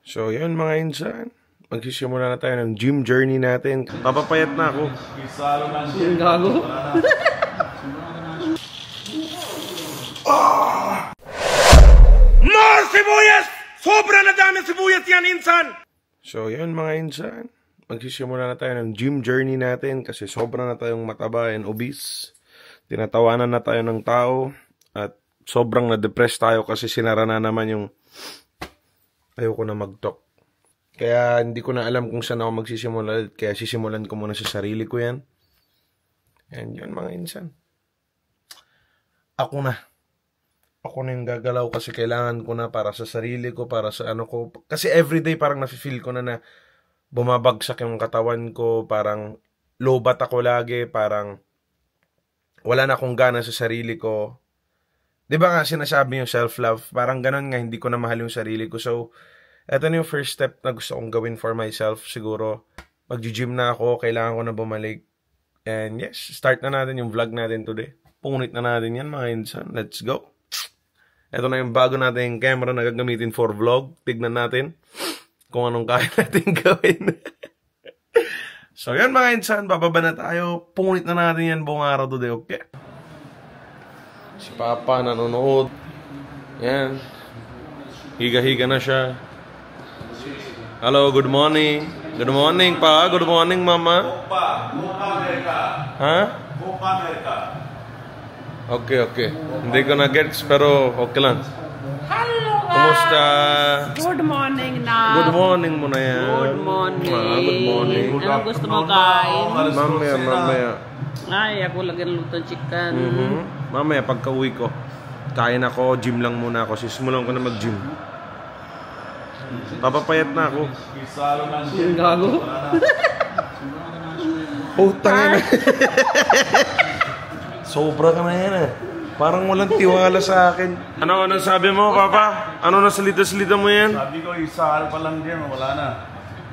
So, yun mga insan. Magsisimula na tayo ng gym journey natin. Papapayat na ako. Yung gago. More sibuyas! Sobra na dami sibuyas yan, insan! So, yun mga insan. Magsisimula na tayo ng gym journey natin kasi sobra na tayong mataba and obese. Tinatawanan na tayo ng tao at sobrang na-depress tayo kasi sinara na naman yung ayoko na mag-talk. Kaya hindi ko na alam kung saan ako magsisimula. Kaya sisimulan ko muna sa sarili ko yan. And yun mga insan. Ako na yung gagalaw kasi kailangan ko na para sa sarili ko, para sa ano ko. Kasi everyday parang nafe-feel ko na bumabagsak yung katawan ko. Parang lobat ako lagi. Parang wala na akong gana sa sarili ko. Diba nga sinasabi yung self-love? Parang ganun nga, hindi ko na mahal yung sarili ko. So, eto na yung first step na gusto kong gawin for myself. Siguro, mag-gym na ako, kailangan ko na bumalik. And yes, start na natin yung vlog natin today. Punit na natin yan mga insan. Let's go. Eto na yung bago nating camera na gagamitin for vlog. Tignan natin kung anong kaya natin gawin. So yan mga insan, bababa na tayo. Punit na natin yan buong araw today, okay? Si Papa nanonood. Yan. Higa-higa na siya. Hello, good morning. Good morning, Pa. Good morning, Mama. Bupa Amerika. Ha? Bupa Amerika. Okay. Hindi ko na-gets, pero okay lang. Hello guys! Kumusta? Good morning na. Good morning mo na yan. Good morning. Good morning. Ano gusto mo kain? Mamaya. Ay, ako lagi luto chicken. Mamaya, pagka-uwi ko, kain ako, gym lang muna ako. Sisimulan ko na mag-gym. Papapayat na ako. Yung gago. Putang na. Sobra ka na yan eh. Parang walang tiwala sa akin. Ano sabi mo, Papa? Ano na salita-salita mo yan? Sabi ko, isahal pa lang din, wala na.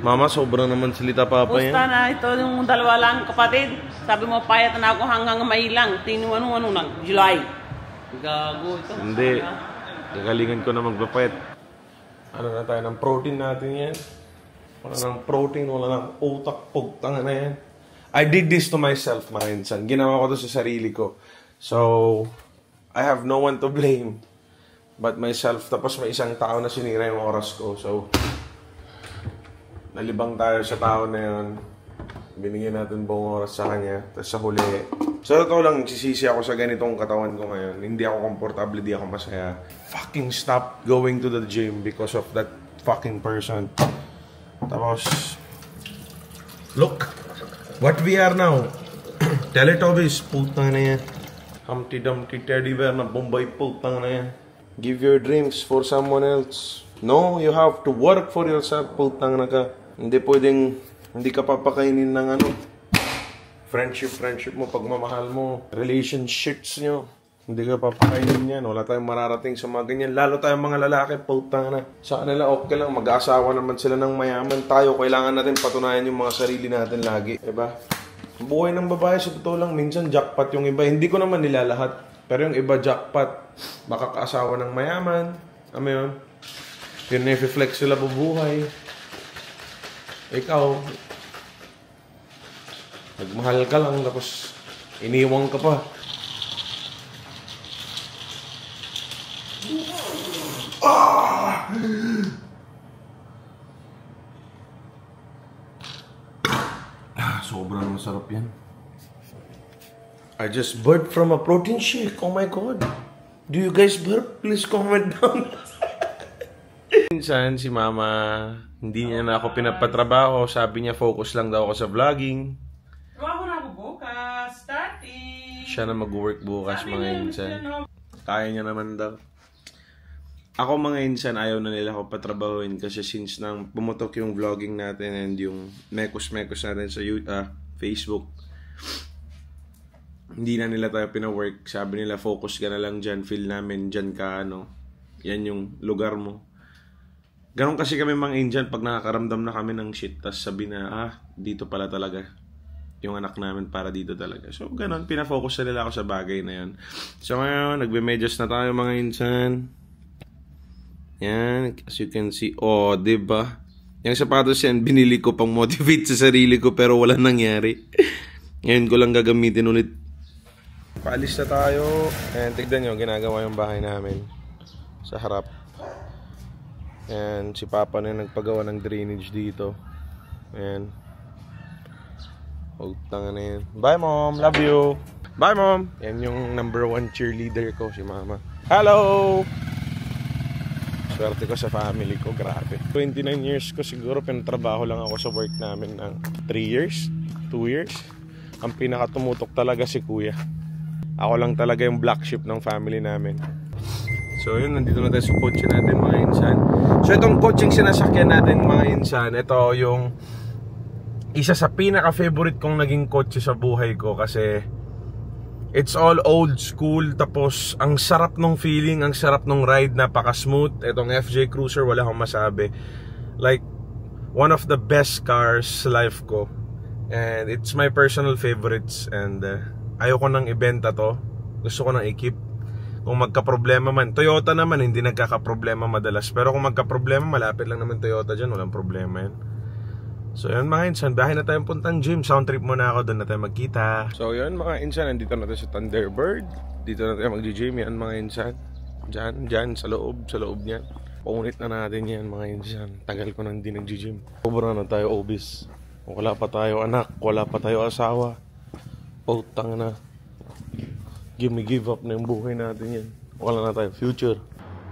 Mama, sobra naman salita, Papa yan. Pusta na ito yung dalawa lang kapatid. Sabi mo, payat na ako hanggang May lang. Tingnan mo ano July. Gago ito. Hindi. Nagalingan ko na magpapayat. Ano na tayo ng protein natin yan? Wala ng protein, wala ng utak, pugtang na yan. I did this to myself, mga insan. Ginawa ko to sa sarili ko. So, I have no one to blame but myself. Tapos may isang tao na sinira yung oras ko. So, nalibang tayo sa tao na yun. Binigyan natin buong oras sa kanya. Tapos sa huli, so totoo lang, nagsisisi ako sa ganitong katawan ko ngayon. Hindi ako komportable, hindi ako masaya. Fucking stop going to the gym because of that fucking person. Tapos, look, what we are now. Teletubbies, putang na yan. Humpty Dumpty Teddy Bear na Bombay, putang na yan. Give your dreams for someone else. No, you have to work for yourself, putang na ka. Hindi pwedeng, hindi ka papakainin ng ano. Friendship mo, pagmamahal mo, relationships nyo. Hindi ka papakainin yan. Wala tayong mararating sa mga ganyan. Lalo tayong mga lalaki, putang na. Sa kanila, okay lang. Mag-aasawa naman sila ng mayaman. Tayo, kailangan natin patunayan yung mga sarili natin lagi. Diba? Ang buhay ng babae, sa totoo lang, minsan jackpot yung iba. Hindi ko naman nilalahat. Pero yung iba, jackpot. Makakaasawa ng mayaman. Ano yun? Yun na i-flex sila bubuhay. Ikaw, nagmahal ka lang, tapos iniwang ka pa. Sobrang masarap yan. I just burped from a protein shake. Oh my God. Do you guys burp? Please comment down. Minsan si Mama, hindi niya na ako pinapatrabaho. Sabi niya focus lang daw ako sa vlogging. Trabaho na ako bukas. Starting. Siya na mag-work bukas mga insan. Kaya niya naman daw. Ako mga insan, ayaw na nila ako patrabahuin kasi since nang pumutok yung vlogging natin and yung mekos-mekos natin sa Facebook, hindi na nila tayo pina-work. Sabi nila, focus ka na lang dyan, feel namin dyan ka, yan yung lugar mo. Ganon kasi kami mga insan pag nakakaramdam na kami ng shit, tas sabi na, dito pala talaga yung anak namin, para dito talaga. So ganon, pinafocus na nila ako sa bagay na yan. So ngayon, nagbe-medyas na tayo mga insan. Yan, as you can see. Oh, diba? Yung sapatos yan, binili ko pang motivate sa sarili ko pero wala nangyari. Ngayon ko lang gagamitin ulit. Paalis na tayo. And tignan nyo, ginagawa yung bahay namin sa harap. And si Papa na yung nagpagawa ng drainage dito. Ayan. Oh, tanga na yan. Bye, Mom. Love you. Bye, Mom. Yan yung number 1 cheerleader ko, si Mama. Hello! Swerte ko sa family ko, grabe. 29 years ko siguro, pinatrabaho lang ako sa work namin ng 3 years, 2 years. Ang pinakatumutok talaga si Kuya. Ako lang talaga yung black sheep ng family namin. So yun, nandito na tayo sa kotse natin mga insan. So itong coaching sinasakyan natin mga insan, ito yung isa sa pinaka-favorite kong naging kotse sa buhay ko kasi it's all old school, tapos ang sarap nung feeling, ang sarap nung ride, napaka-smooth. Itong FJ Cruiser, wala akong masabi. Like, one of the best cars sa life ko. And it's my personal favorites. And ayoko nang ibenta to. Gusto ko nang i-keep. Kung magka-problema man, Toyota naman, hindi nagkaka-problema madalas. Pero kung magka-problema, malapit lang naman Toyota dyan, walang problema yan. So yun mga insan, bahay na tayong puntang gym. Sound trip muna ako, doon na tayo magkita. So yun mga insan, nandito na tayo sa Thunderbird. Dito na tayo mag-gym yan mga insan. Dyan, sa loob niyan. Paunit na natin yan mga insan. Tagal ko nang hindi nag-gym. Sobrang na tayo obese. Wala pa tayo anak, wala pa tayo asawa. Pautang na. Give up na yung buhay natin yan. Wala na tayo future.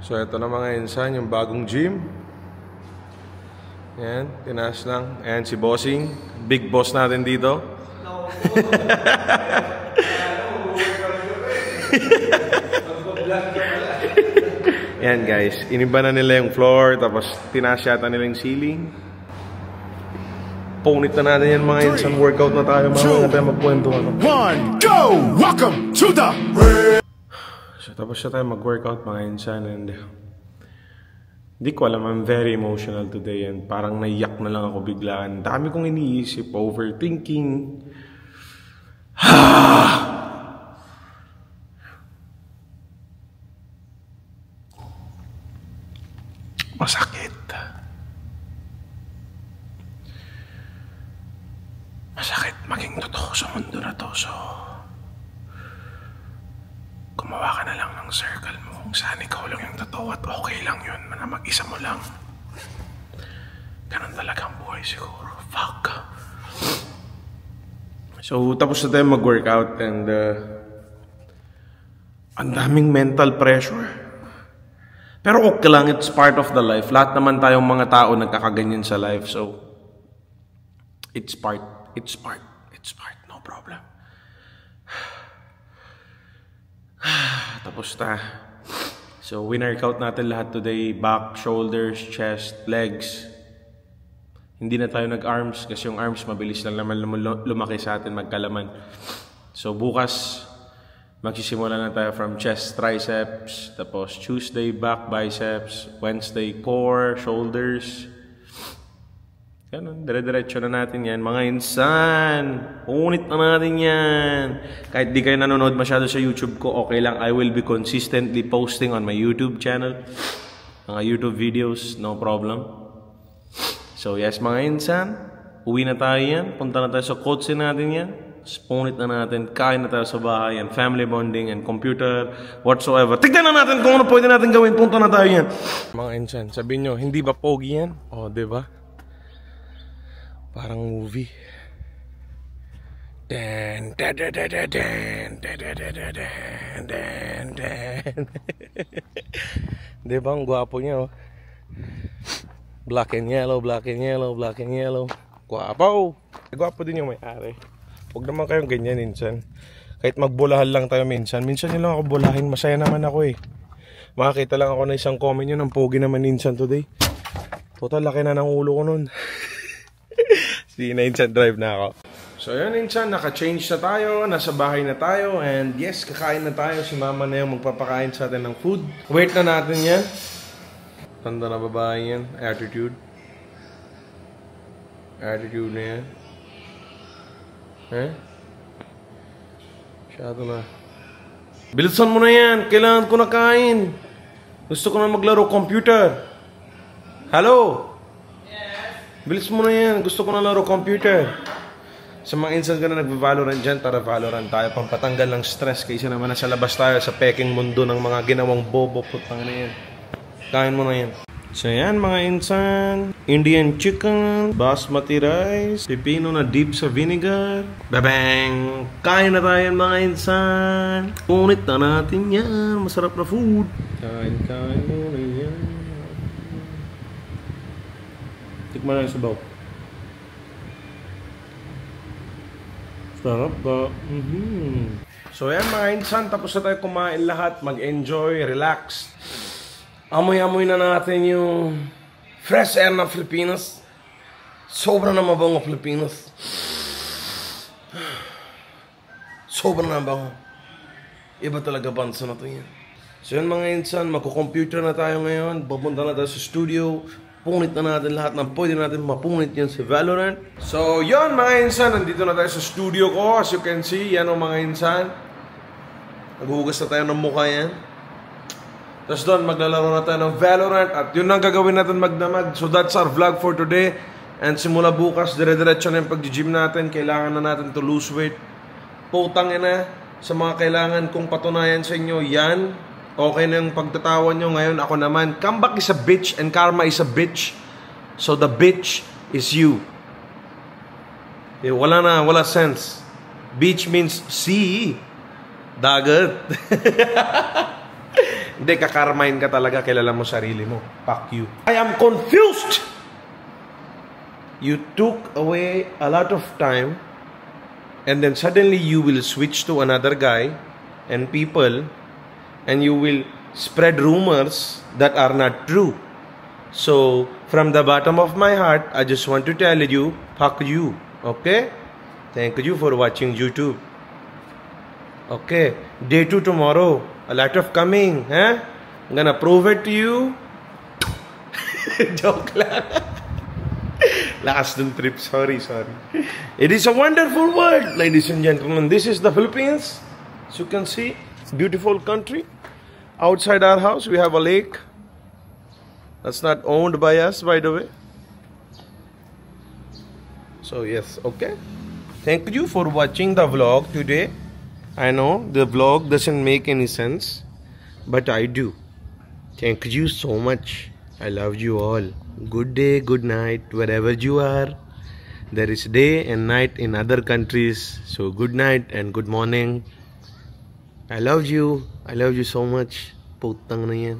So ito na mga insan, yung bagong gym. Yan, tinaas lang. Ayan si Bossing, big boss natin dito. Yan guys, iniba na nila yung floor, tapos tinaas yata nila yung ceiling. Punit na natin yan mga insan. Workout na tayo mga tayo magkwento. 1, go! Welcome to the... So tapos na tayo mag-workout mga insan. And hindi ko alam, I'm very emotional today. And parang naiyak na lang ako biglaan. Dami kong iniisip, overthinking. Masakit. Masakit maging totoo sa mundo na to. So gumawa ka na lang ng circle mo kung saan ikaw lang yung totoo at okay lang yun na mag-isa mo lang. Ganun talagang buhay siguro. Fuck. So tapos na tayo mag-workout and ang daming mental pressure. Pero okay lang, it's part of the life. Lahat naman tayong mga tao nagkakaganyan sa life. So it's part, no problem. Tapos na. So winarkout natin lahat today. Back, shoulders, chest, legs. Hindi na tayo nag-arms kasi yung arms mabilis lang naman lumaki sa atin, magkalaman. So bukas magsisimula na tayo from chest, triceps. Tapos Tuesday, back, biceps. Wednesday, core, shoulders. Ganun, dire-diretso na natin yan. Mga insan, unit na natin yan. Kahit di kayo nanonood masyado sa YouTube ko, okay lang. I will be consistently posting on my YouTube channel. Mga YouTube videos, no problem. So yes, mga insan, uwi na tayo yan. Punta na tayo sa kotse natin yan. Punit na natin, kain na tayo sa bahay and family bonding and computer, whatsoever. Tignan na natin kung ano pwede natin gawin. Punta na tayo yan. Mga insan, sabihin nyo, hindi ba pogi yan? O, diba? Parang movie. Dan dan dan dan dan dan dan dan dan dan. Diba ang gwapo niya oh. Black and yellow, black and yellow, black and yellow. Gwapo. Gwapo din yung may-ari. Huwag naman kayong ganyan minsan. Kahit magbulahan lang tayo minsan. Minsan nyo lang ako bulahin. Masaya naman ako eh. Makakita lang ako na isang comment nyo ng pogi naman minsan today. Total laki na ng ulo ko nun. Sige na insan, drive na ako. So yun insan, naka-change na tayo. Nasa bahay na tayo. And yes, kakain na tayo. Si mama na yung magpapakain sa atin ng food. Wait na natin yan. Tanda na babae yan. Attitude. Attitude na yan. Eh? Masyado na. Bilisan mo na yan. Kailangan ko na kain. Gusto ko na maglaro computer. Hello? Yes? Bilis mo na yan. Gusto ko na laro computer. Sa mga instance ka na nag-Valorant dyan, tara Valorant tayo. Pampatanggal ng stress. Kaysa naman nasa labas tayo sa peking mundo ng mga ginawang bobo. Putang na yan. Kain mo na yan. So yan mga insan, Indian chicken, basmati rice, pipino na deep sa vinegar. Babang! Kain na tayo mga insan. Punit na natin yan. Masarap na food. Kain mo na yan. Tikman na yung sabaw. Sarap ba? So yan mga insan, tapos na tayo kumain lahat. Mag-enjoy, relax. Amoy-amoy na natin yung fresh air ng Pilipinas. Sobra na mabango Pilipinas. Sobra na mabango. Iba talaga bansa na to yan. So yun mga insan, magko-computer na tayo ngayon. Pupunta na tayo sa studio. Punit na natin lahat ng pwede natin mapunit yan sa Valorant. So yun mga insan, nandito na tayo sa studio ko. As you can see, yan ang mga insan. Naghuhugas na tayo ng mukha yan. Tapos doon, maglalaro na tayo ng Valorant at yun ang gagawin natin magdamag. So that's our vlog for today. And simula bukas, dire-diretso na yung pag-gym natin. Kailangan na natin to lose weight. Putang ina, sa mga kailangan kong patunayan sa inyo, yan. Okay na yung pagtatawan nyo. Ngayon ako naman, comeback is a bitch and karma is a bitch. So the bitch is you. Eh, wala sense. Beach means sea. Dagat. Hindi, kakarmahin ka talaga, kilala mo sarili mo. Fuck you. I am confused! You took away a lot of time and then suddenly you will switch to another guy and people and you will spread rumors that are not true. So, from the bottom of my heart, I just want to tell you, fuck you. Okay? Thank you for watching YouTube. Okay, day 2 tomorrow. A lot of coming, huh? I'm gonna prove it to you. Joke lang. Lakas ng trip, sorry. It is a wonderful world, ladies and gentlemen. This is the Philippines. As you can see, beautiful country. Outside our house, we have a lake. That's not owned by us, by the way. So yes, okay. Thank you for watching the vlog today. I know the vlog doesn't make any sense, but I do. Thank you so much. I love you all. Good day, good night, wherever you are. There is day and night in other countries. So good night and good morning. I love you. I love you so much. Putang na yan.